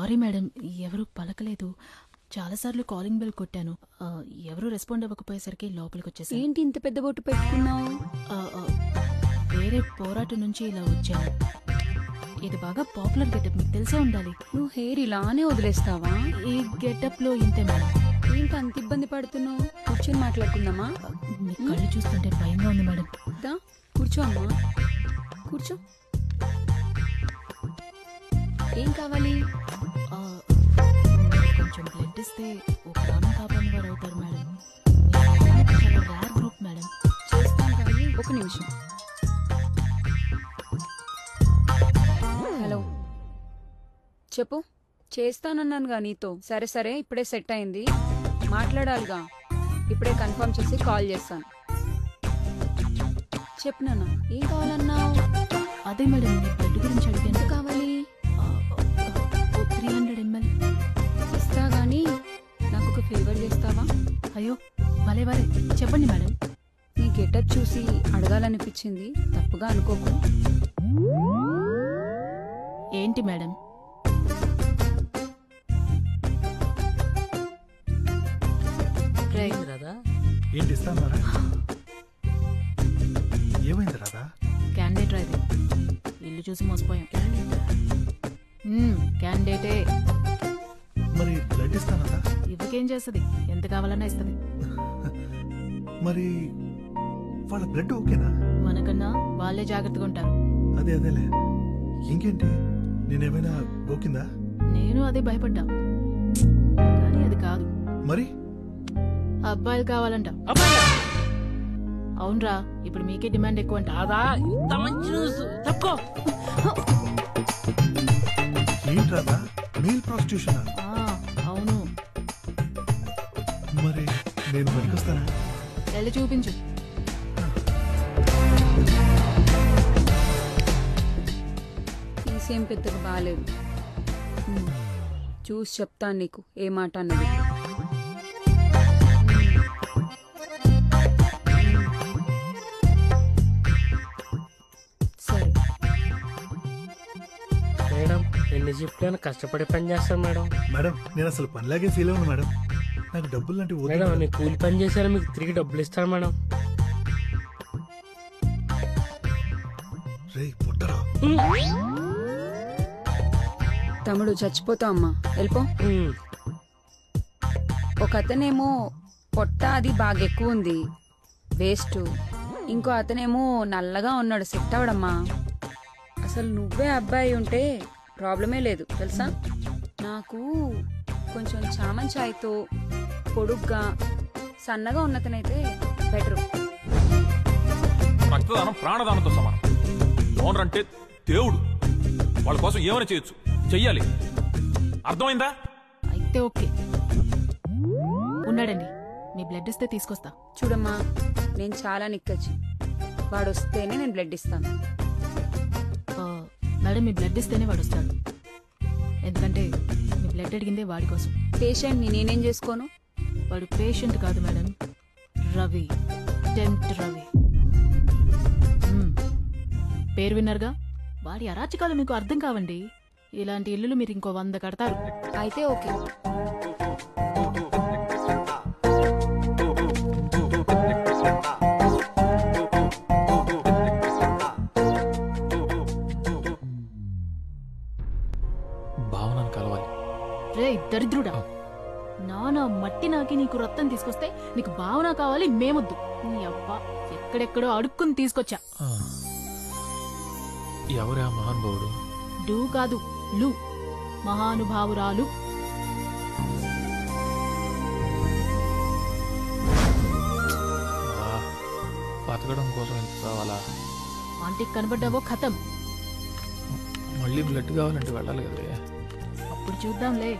Sorry madam, ఎవరు పలకలేదు. చాలాసార్లు కాలింగ్ బెల్ కొట్టాను, ఎవరు రెస్పాండ్ అవ్వకపోయేసరికి లోపలికి వచ్చేసాను. ఏంటి ఇంత పెద్ద బొట్టు పెట్టుకున్నావు? వేరే పోరాటం నుంచి ఇలా వచ్చాను. ఇది బాగా పాపులర్ గెటప్, మీకు తెలిసే ఉండాలి. నువ్వు హెయిర్ ఇలానే వదిలేస్తావా? ఈ గెటప్ లో ఇంతే మేడం. ఏంటి అంత ఇబ్బంది పడుతున్నావు? కూర్చొని మాట్లాడుకుందామా? మీ కళ్ళు చూస్తుంటే భయంగా ఉంది మేడం. కూర్చో అమ్మా, కూర్చో. ఏం కావాలి? కొంచెం బ్లడ్ ఇస్తే ఒక ప్రాణం కాపాడిన వారు అవుతారు మేడం. చాలా రేర్ గ్రూప్ మేడం. చేస్తాను కానీ ఒక నిమిషం. హలో, చెప్పు. చేస్తానన్నానుగా నీతో. సరే సరే, ఇప్పుడే సెట్ అయింది. మాట్లాడాలిగా, ఇప్పుడే కన్ఫర్మ్ చేసి కాల్ చేస్తాను. చెప్పు నాన్న, ఏం కావాలన్నావు? అదే మేడం, మీ బ్లడ్ గురించి అడిగాను. ఎంత కావాలి? 300 ml. ఇస్తా గానీ నాకు ఒక ఫేవర్ చేస్తావా? అయ్యో భలే భలే, చెప్పండి మేడం. నీ గెటప్ చూసి అడగాలనిపించింది, తప్పుగా అనుకోకు. ఏంటి మేడం? ఏంటి ఇస్తాన్నారా? ఏమైంది రాదా? క్యాండిడేట్ రాది, ఇల్లు చూసి మోసపోయాం. క్యాండిడేటే. మరి బ్లడ్ ఇస్తానదా? ఇవ్వకేం చేస్తుంది, ఎంత కావాలన్నా ఇస్తుంది. మరి వాళ్ళ బ్లడ్ ఓకేనా? మనకన్నా వాళ్ళే జాగ్రత్తగా ఉంటారు. అదేలే. ఇంకేంటి, నేనేమైనా గోకిందా? నేను అదే భయపడ్డా, కానీ అది కాదు. మరి అబ్బాయిలు కావాలంట. అవునరా, ఇప్పుడు మీకే డిమాండ్ ఎక్కువ అంట. ఏంటి రాదా, మెయిల్ ప్రాస్టిట్యూషన్? అవును. మరి నేను పనికొస్తానా? వెళ్ళి చూపించు. తీసేం పెద్దగా బాగాలేదు. చూసి చెప్తాను నీకు ఏ మాట అన్నది. సరే మేడం, ఎన్ని షిఫ్ట్లను కష్టపడి పని చేస్తాను మేడం. మేడం, నేను అసలు పనిలాగే ఫీల్ అవ్వను మేడం. నాకు డబ్బులు లాంటి మేడం, నేను కూలి పని చేశాను, మీకు తిరిగి డబ్బులు ఇస్తాను మేడం. రే పుట్టరా, తమ్ముడు చచ్చిపోతావు అమ్మా, వెళ్ళిపో. ఒక అతనేమో పొట్ట అది బాగా ఎక్కువ ఉంది, వేస్ట్. ఇంకో అతనేమో నల్లగా ఉన్నాడు, సెట్ అవడమ్మా. అసలు నువ్వే అబ్బాయి ఉంటే ప్రాబ్లమే లేదు తెలుసా. నాకు కొంచెం చామన్ చాయ్తో పొడుగ్గా సన్నగా ఉన్నతనైతే బెటరు. రక్తదానం ప్రాణదానంతో సమానం. డోనర్ అంటే దేవుడు, వాళ్ళ కోసం ఏమైనా చేయొచ్చు, చెయ్యాలి. అర్థమైందా? అయితే ఓకే. ఉన్నాడండి, మీ బ్లడ్ ఇస్తే తీసుకొస్తా. చూడమ్మా, నేను చాలా నిక్కచ్చి, వాడు వస్తేనే నేను బ్లడ్ ఇస్తాను. మేడం, మీ బ్లడ్ ఇస్తేనే వాడు వస్తాడు, ఎందుకంటే మీ బ్లడ్ అడిగిందే వాడి కోసం. పేషెంట్ని నేనేం చేసుకోను? వాడు పేషెంట్ కాదు మేడం, రవి, టెంప్ట్ రవి. పేరు విన్నారుగా, వాడి అరాచకాలు మీకు అర్థం కావండి. ఇలాంటి ఇల్లులు మీరు ఇంకో 100 కడతారు. అయితే ఓకే. భావనను కలవాలి. రే దరిద్రుడా, నానా మట్టి నాకి నీకు రక్తం తీసుకొస్తే నీకు భావన కావాలి, మేమొద్దు. నీ అబ్బా ఎక్కడెక్కడో అడుక్కుని తీసుకొచ్చా. ఎవరే ఆ మహానుభావుడు? డూ కాదు, లు, మహానుభావురాలు. బతకడం కోసం ఎంత కావాలా? ఆంటీకి కనబడ్డావో ఖతం. మళ్ళీ బ్లడ్ కావాలంటే వెళ్ళాలి కదే. అప్పుడు చూద్దాంలే.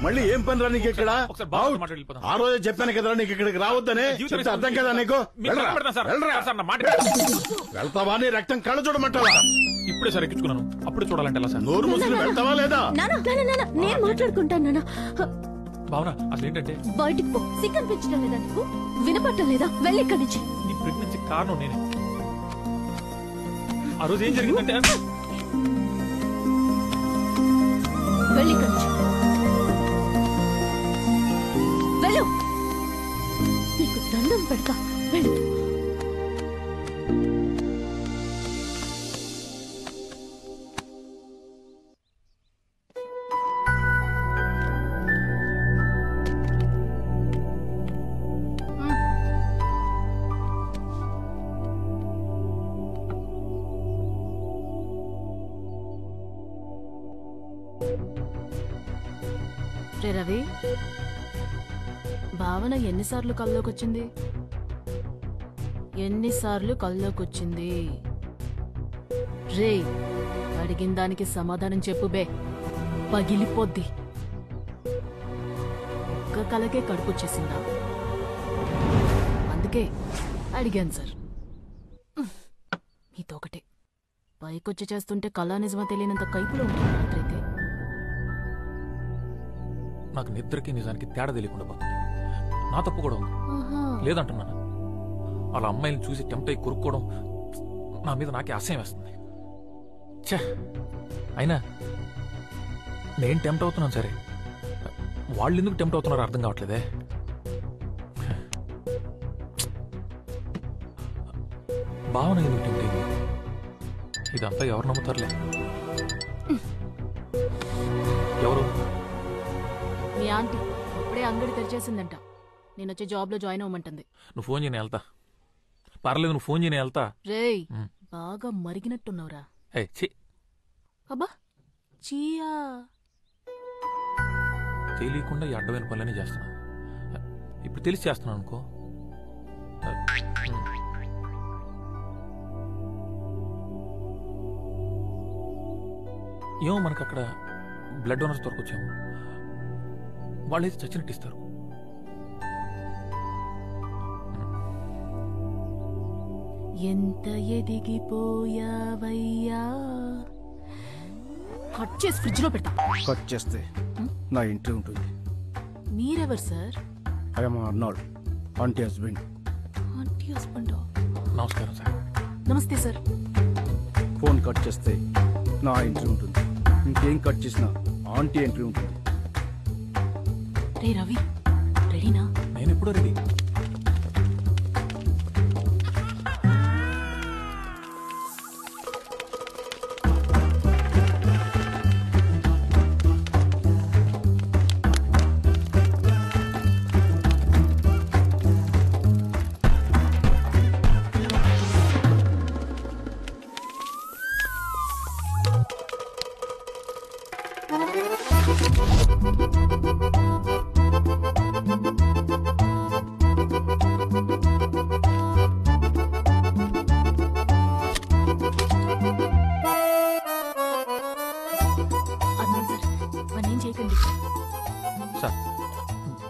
మళ్ళీ ఏం పని రా నీకు ఇక్కడ? ఆ రోజే చెప్పాను కదరా నీకు ఇక్కడికి రావద్దని. చెప్తే అర్థం కదా నీకు? వెళ్తావా? నీ రక్తం కళ్ళ చూడమంటావా? ఇప్పుడే సార్ ఎక్కించుకున్నాను, అప్పుడు చూడాలంటే ఎలా సార్? నోరు ముసులు వెళ్తావా లేదా? నేను మాట్లాడుకుంటాను నాన్న. భావన అసలు ఏంటంటే బయటికి పో. సిగ్గనిపించడం లేదా నీకు? వినపట్టం లేదా? వెళ్ళి ఇక్కడి నుంచి. నీ ప్రెగ్నెన్సీ కారణం నేనే. ఆ రోజు ఏం జరిగిందంటే వెళ్ళి ఇక్కడి నుంచి. వెళ్ళు. నీకు దండం పెడతా. వెళ్ళు. రే రవి, భావన ఎన్నిసార్లు కల్లోకొచ్చింది? ఎన్నిసార్లు కల్లోకొచ్చింది? రే, అడిగిన దానికి సమాధానం చెప్పు బే. పగిలిపోద్ది. ఒక్క కలకే కడుపుచ్చేసిందా? అందుకే అడిగాను సార్. మీతో ఒకటే పైకొచ్చి చేస్తుంటే కళా నిజమా తెలియనంత కైపులో ఉంటుంది రాత్రైతే. నాకు నిద్రకి నిజానికి తేడా తెలియకుండా పోతుంది. నా తప్పు కూడా ఉంది. లేదంటున్నాను. అలా అమ్మాయిని చూసి టెంప్ట్ అయి కొరుక్కోవడం నా మీద నాకే అసహ్యం వేస్తుంది. ఛే, అయినా నేను టెంప్ట్ అవుతున్నాను సరే, వాళ్ళు ఎందుకు టెంప్ట్ అవుతున్నారో అర్థం కావట్లేదే. భావన ఎందుకు టెంప్ట్ అయింది? ఇదంతా ఎవరు నమ్ముతారులే. ఎవరు? మీ ఆంటీ ఇప్పుడే అంగడి తెరిచేసిందంట. నేను వచ్చే జాబ్ లో జాయిన్ అవ్వమంటుంది. నువ్వు ఫోన్ చేయని వెళ్తా. పర్లేదు, నువ్వు ఫోన్ చేయని వెళ్తా. రేయ్, బాగా మరిగినట్టున్నావురా. అబ్బా చీయా. తెలియకుండా ఈ అడ్డమైన పనులన్నీ చేస్తున్నా. ఇప్పుడు తెలిసి చేస్తున్నాను అనుకో. ఏమో మనకు అక్కడ బ్లడ్ డోనర్స్ దొరకొచ్చాము. వాళ్ళైతే చచ్చినట్టు ఇస్తారు. ఎంత ఎదిగిపోయావయ్యా. కట్ చేసి ఫ్రిడ్జ్ లో పెడతా. కట్ చేస్తే నా ఎంట్రీ ఉంటుంది. మీరెవరు sir? I'm Arnold, aunty husband. Aunty husband. నమస్కారం సార్. నమస్తే సార్. ఫోన్ కట్ చేస్తే నా ఎంట్రీ ఉంటుంది. ఇంకేం కట్ చేసినా ఆంటీ ఎంట్రీ ఉంటుంది. రే రవి, రెడీనా? నేను ఎప్పుడో రెడీ.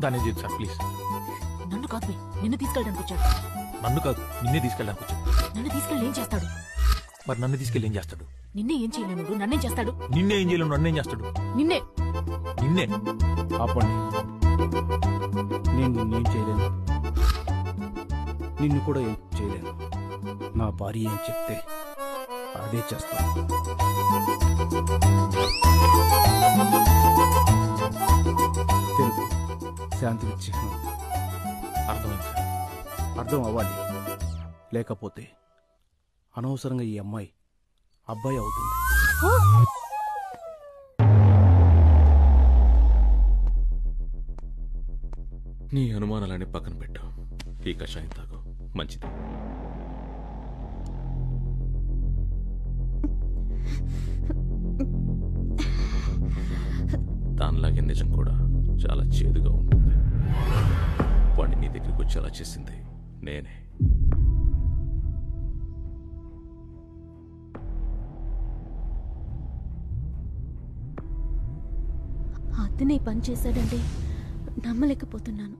దాన్ని చేయదు సార్, ప్లీజ్. నన్ను కాదు, నిన్ను తీసుకెళ్ళడానికి వచ్చాడు. నన్ను కాదు, నిన్నే తీసుకెళ్ళడానికి వచ్చాడు. నన్ను తీసుకెళ్ళి ఏం చేస్తాడు? మరి నన్ను తీసుకెళ్ళి ఏం చేస్తాడు? నిన్నే ఏం చేయలేను, నన్నేం చేస్తాడు? నిన్నే ఏం చేయలేను, నన్నేం చేస్తాడు? నిన్నే. నిన్నే. ఆపండి. నేను నిన్నేం చేయలేను, నిన్ను కూడా ఏం చేయలేను. నా భార్య ఏం చెప్తే అదే చేస్తాను. తెలుగు శాంతికి చిహ్నం. అర్థమైంది సార్. అర్థం అవ్వాలి, లేకపోతే అనవసరంగా ఈ అమ్మాయి అబ్బాయి అవుతుంది. నీ అనుమానాలని పక్కన పెట్టు. ఈ కషాయం తాగు, మంచిది. దానిలాగే నిజం కూడా చాలా చేదుగా ఉంటుంది. వాడిని నీ దగ్గరికి వచ్చేలా చేసింది నేనే. అతనే పని చేశాడంటే నమ్మలేకపోతున్నాను.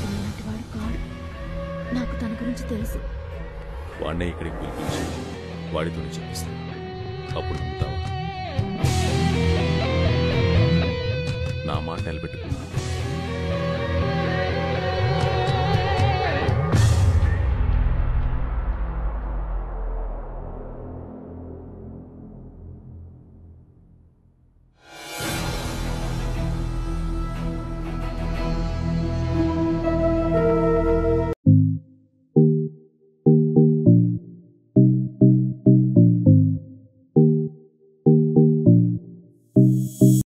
ఇలాంటి వాడు కాడు. నాకు తన గురించి తెలుసు. వాడినే ఇక్కడికి పిలిపించి వాడితోనే చెప్పిస్తాను. అప్పుడు నమ్ముతావా? నా మాట నిలబెట్టుకుంటుంది.